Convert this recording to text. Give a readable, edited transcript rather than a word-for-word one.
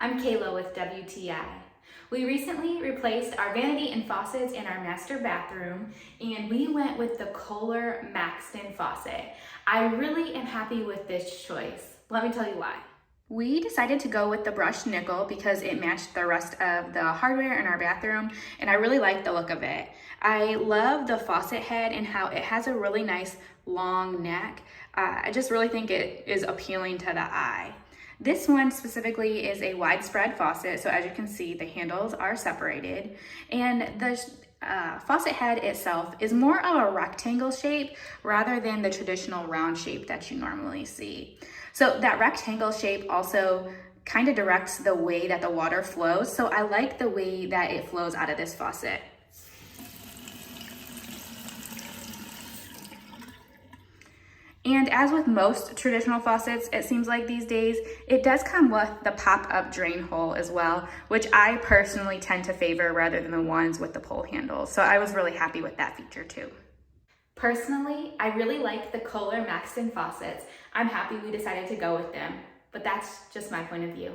I'm Kayla with WTI. We recently replaced our vanity and faucets in our master bathroom, and we went with the Kohler Maxton faucet. I really am happy with this choice. Let me tell you why. We decided to go with the brushed nickel because it matched the rest of the hardware in our bathroom, and I really like the look of it. I love the faucet head and how it has a really nice long neck. I just really think it is appealing to the eye. This one specifically is a widespread faucet, so as you can see, the handles are separated, and the faucet head itself is more of a rectangle shape rather than the traditional round shape that you normally see. So that rectangle shape also kind of directs the way that the water flows, so I like the way that it flows out of this faucet. And as with most traditional faucets, it seems like these days, it does come with the pop-up drain hole as well, which I personally tend to favor rather than the ones with the pull handles. So I was really happy with that feature too. Personally, I really like the Kohler Maxton faucets. I'm happy we decided to go with them, but that's just my point of view.